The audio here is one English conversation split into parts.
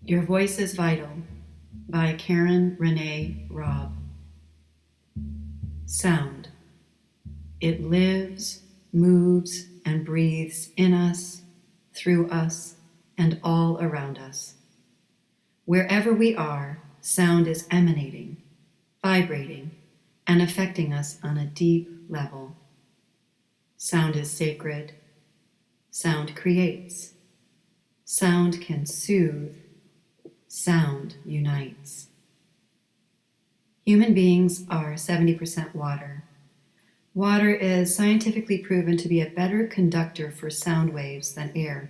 Your Voice is Vital by Renée, Robb. Sound. It lives, moves, and breathes in us, through us, and all around us. Wherever we are, sound is emanating, vibrating, and affecting us on a deep level. Sound is sacred. Sound creates. Sound can soothe. Sound unites. Human beings are 70% water. Water is scientifically proven to be a better conductor for sound waves than air.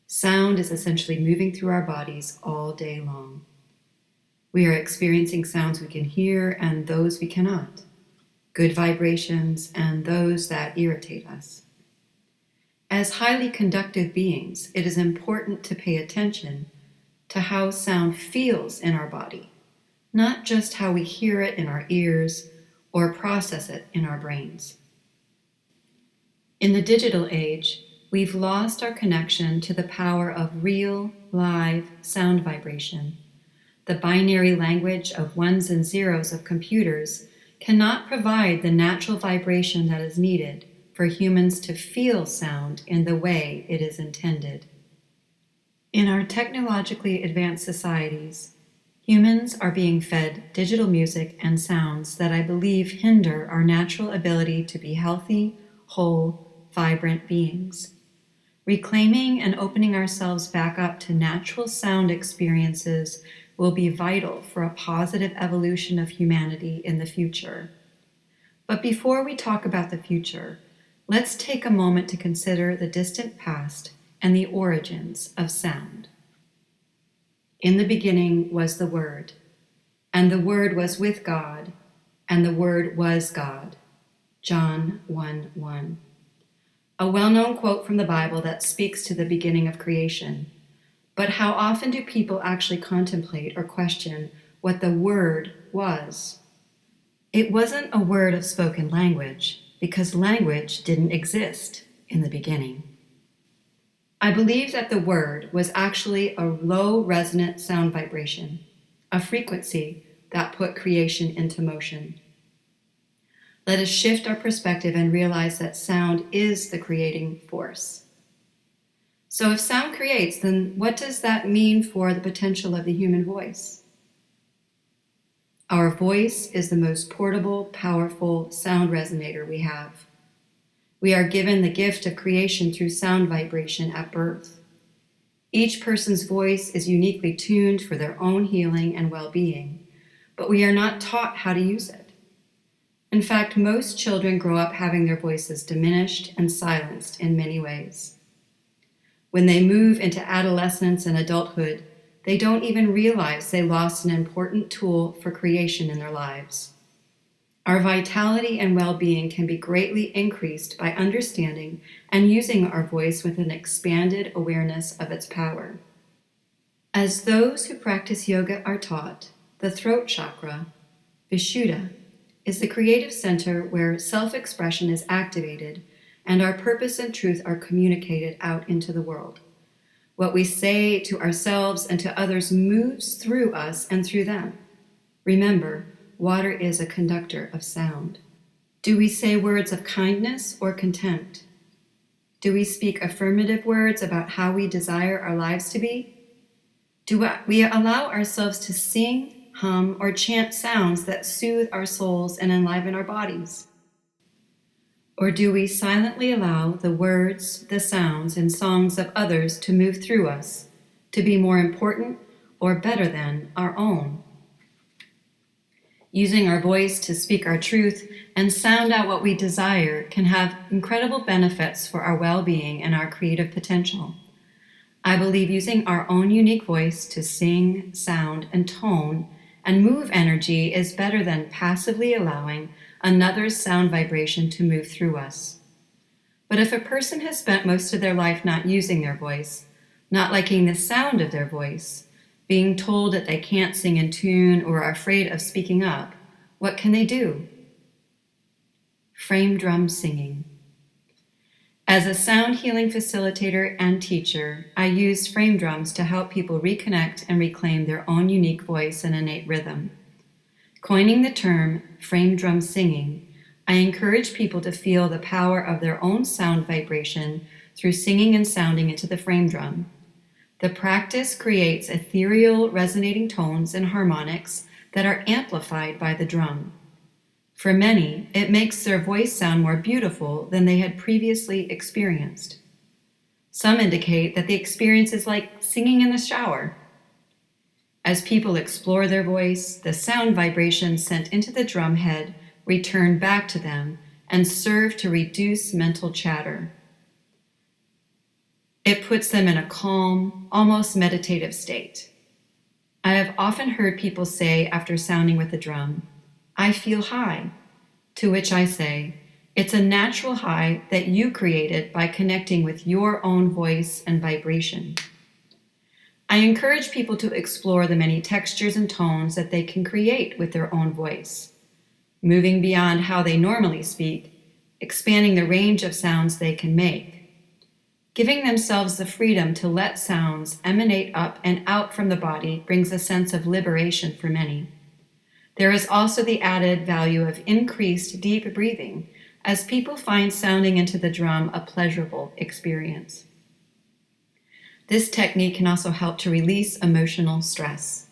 Sound is essentially moving through our bodies all day long. We are experiencing sounds we can hear and those we cannot, good vibrations and those that irritate us. As highly conductive beings, it is important to pay attention to how sound feels in our body, not just how we hear it in our ears or process it in our brains. In the digital age, we've lost our connection to the power of real, live sound vibration. The binary language of ones and zeros of computers cannot provide the natural vibration that is needed for humans to feel sound in the way it is intended. In our technologically advanced societies, humans are being fed digital music and sounds that I believe hinder our natural ability to be healthy, whole, vibrant beings. Reclaiming and opening ourselves back up to natural sound experiences will be vital for a positive evolution of humanity in the future. But before we talk about the future, let's take a moment to consider the distant past and the origins of sound. In the beginning was the Word, and the Word was with God, and the Word was God. John 1:1. A well-known quote from the Bible that speaks to the beginning of creation. But how often do people actually contemplate or question what the Word was? It wasn't a word of spoken language, because language didn't exist in the beginning. I believe that the word was actually a low resonant sound vibration, a frequency that put creation into motion. Let us shift our perspective and realize that sound is the creating force. So if sound creates, then what does that mean for the potential of the human voice? Our voice is the most portable, powerful sound resonator we have. We are given the gift of creation through sound vibration at birth. Each person's voice is uniquely tuned for their own healing and well-being, but we are not taught how to use it. In fact, most children grow up having their voices diminished and silenced in many ways. When they move into adolescence and adulthood, they don't even realize they lost an important tool for creation in their lives. Our vitality and well-being can be greatly increased by understanding and using our voice with an expanded awareness of its power. As those who practice yoga are taught, the throat chakra, Vishuddha, is the creative center where self-expression is activated and our purpose and truth are communicated out into the world. What we say to ourselves and to others moves through us and through them. Remember, water is a conductor of sound. Do we say words of kindness or contempt? Do we speak affirmative words about how we desire our lives to be? Do we allow ourselves to sing, hum, or chant sounds that soothe our souls and enliven our bodies? Or do we silently allow the words, the sounds, and songs of others to move through us, to be more important or better than our own? Using our voice to speak our truth and sound out what we desire can have incredible benefits for our well-being and our creative potential. I believe using our own unique voice to sing, sound, and tone and move energy is better than passively allowing another's sound vibration to move through us. But if a person has spent most of their life not using their voice, not liking the sound of their voice, being told that they can't sing in tune or are afraid of speaking up, what can they do? Frame drum singing. As a sound healing facilitator and teacher, I use frame drums to help people reconnect and reclaim their own unique voice and innate rhythm. Coining the term frame drum singing, I encourage people to feel the power of their own sound vibration through singing and sounding into the frame drum. The practice creates ethereal, resonating tones and harmonics that are amplified by the drum. For many, it makes their voice sound more beautiful than they had previously experienced. Some indicate that the experience is like singing in the shower. As people explore their voice, the sound vibrations sent into the drum head return back to them and serve to reduce mental chatter. It puts them in a calm, almost meditative state. I have often heard people say after sounding with the drum, "I feel high," to which I say, it's a natural high that you created by connecting with your own voice and vibration. I encourage people to explore the many textures and tones that they can create with their own voice, moving beyond how they normally speak, expanding the range of sounds they can make. Giving themselves the freedom to let sounds emanate up and out from the body brings a sense of liberation for many. There is also the added value of increased deep breathing, as people find sounding into the drum a pleasurable experience. This technique can also help to release emotional stress.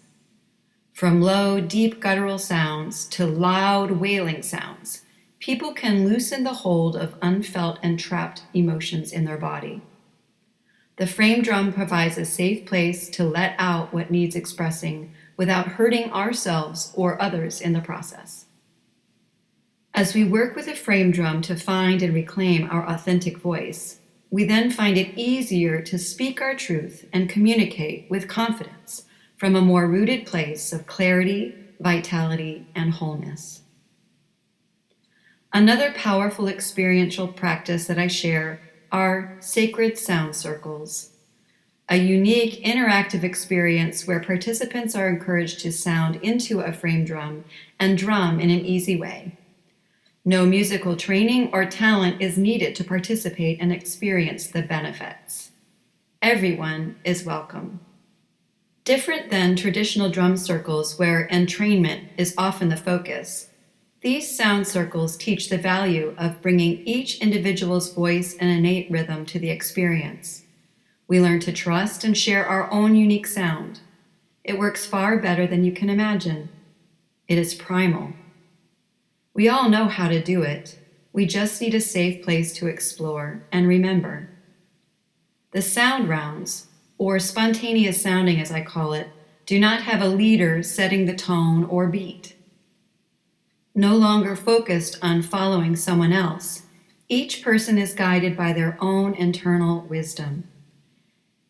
From low, deep guttural sounds to loud, wailing sounds, people can loosen the hold of unfelt and trapped emotions in their body. The frame drum provides a safe place to let out what needs expressing without hurting ourselves or others in the process. As we work with a frame drum to find and reclaim our authentic voice, we then find it easier to speak our truth and communicate with confidence from a more rooted place of clarity, vitality, and wholeness. Another powerful experiential practice that I share are sacred sound circles, a unique interactive experience where participants are encouraged to sound into a frame drum and drum in an easy way. No musical training or talent is needed to participate and experience the benefits. Everyone is welcome. Different than traditional drum circles where entrainment is often the focus, these sound circles teach the value of bringing each individual's voice and innate rhythm to the experience. We learn to trust and share our own unique sound. It works far better than you can imagine. It is primal. We all know how to do it. We just need a safe place to explore and remember. The sound rounds, or spontaneous sounding as I call it, do not have a leader setting the tone or beat. No longer focused on following someone else, each person is guided by their own internal wisdom.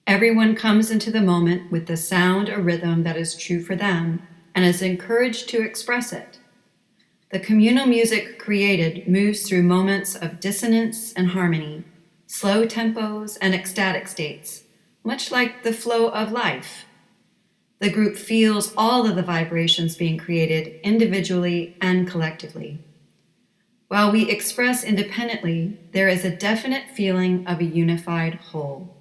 Everyone comes into the moment with the sound or rhythm that is true for them and is encouraged to express it. The communal music created moves through moments of dissonance and harmony, slow tempos and ecstatic states, much like the flow of life. The group feels all of the vibrations being created individually and collectively. While we express independently, there is a definite feeling of a unified whole.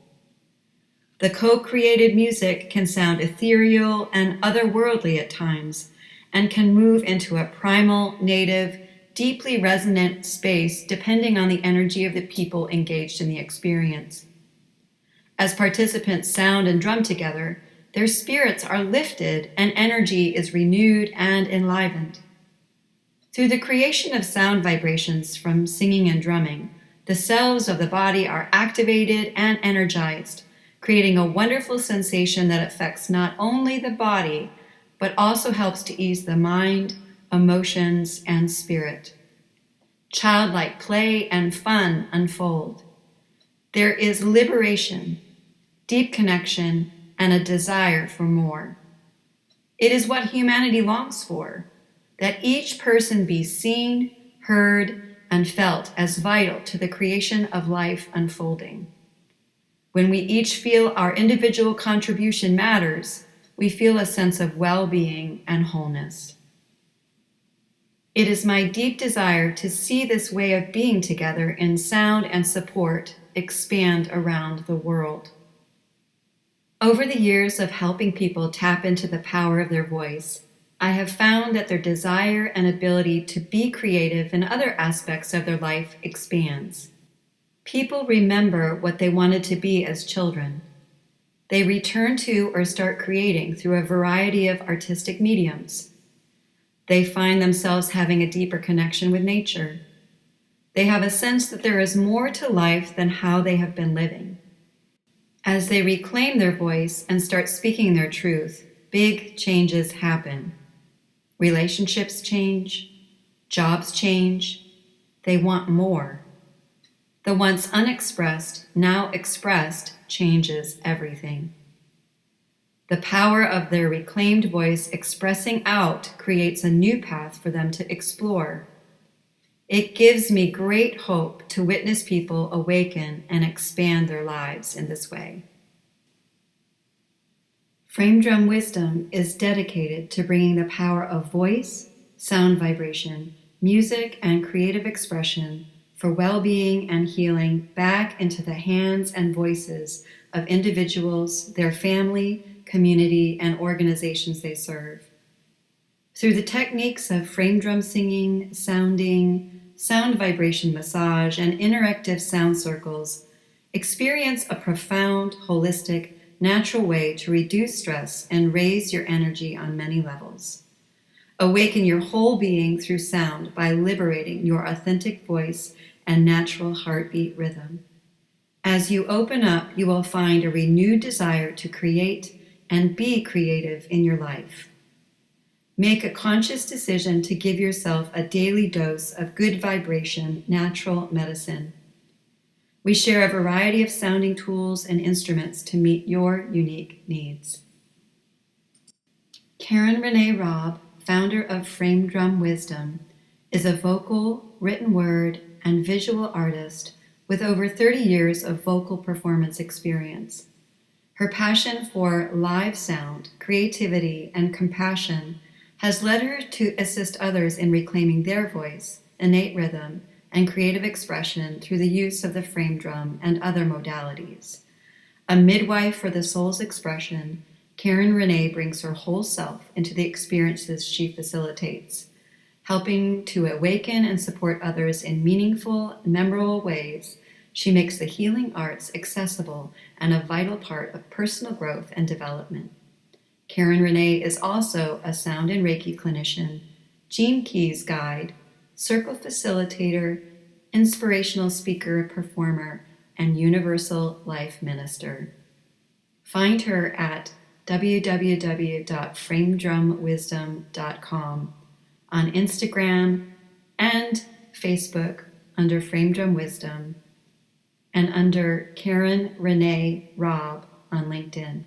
The co-created music can sound ethereal and otherworldly at times, and can move into a primal, native, deeply resonant space depending on the energy of the people engaged in the experience. As participants sound and drum together, their spirits are lifted and energy is renewed and enlivened. Through the creation of sound vibrations from singing and drumming, the cells of the body are activated and energized, creating a wonderful sensation that affects not only the body, but also helps to ease the mind, emotions, and spirit. Childlike play and fun unfold. There is liberation, deep connection, and a desire for more. It is what humanity longs for, that each person be seen, heard, and felt as vital to the creation of life unfolding. When we each feel our individual contribution matters, we feel a sense of well-being and wholeness. It is my deep desire to see this way of being together in sound and support expand around the world. Over the years of helping people tap into the power of their voice, I have found that their desire and ability to be creative in other aspects of their life expands. People remember what they wanted to be as children. They return to or start creating through a variety of artistic mediums. They find themselves having a deeper connection with nature. They have a sense that there is more to life than how they have been living. As they reclaim their voice and start speaking their truth, big changes happen. Relationships change, jobs change, they want more. The once unexpressed, now expressed, changes everything. The power of their reclaimed voice expressing out creates a new path for them to explore. It gives me great hope to witness people awaken and expand their lives in this way. Frame Drum Wisdom is dedicated to bringing the power of voice, sound vibration, music, and creative expression for well-being and healing back into the hands and voices of individuals, their family, community, and organizations they serve. Through the techniques of frame drum singing, sounding, sound vibration massage, and interactive sound circles, experience a profound, holistic, natural way to reduce stress and raise your energy on many levels. Awaken your whole being through sound by liberating your authentic voice and natural heartbeat rhythm. As you open up, you will find a renewed desire to create and be creative in your life. Make a conscious decision to give yourself a daily dose of good vibration, natural medicine. We share a variety of sounding tools and instruments to meet your unique needs. Renée Robb, founder of Frame Drum Wisdom, is a vocal, written word, and visual artist with over 30 years of vocal performance experience. Her passion for live sound, creativity, and compassion has led her to assist others in reclaiming their voice, innate rhythm, and creative expression through the use of the frame drum and other modalities. A midwife for the soul's expression, Renée brings her whole self into the experiences she facilitates, helping to awaken and support others in meaningful, memorable ways. She makes the healing arts accessible and a vital part of personal growth and development. Renée is also a sound and Reiki clinician, Gene Keys guide, circle facilitator, inspirational speaker, performer, and universal life minister. Find her at www.framedrumwisdom.com, on Instagram and Facebook under Frame Drum Wisdom, and under Renée Robb on LinkedIn.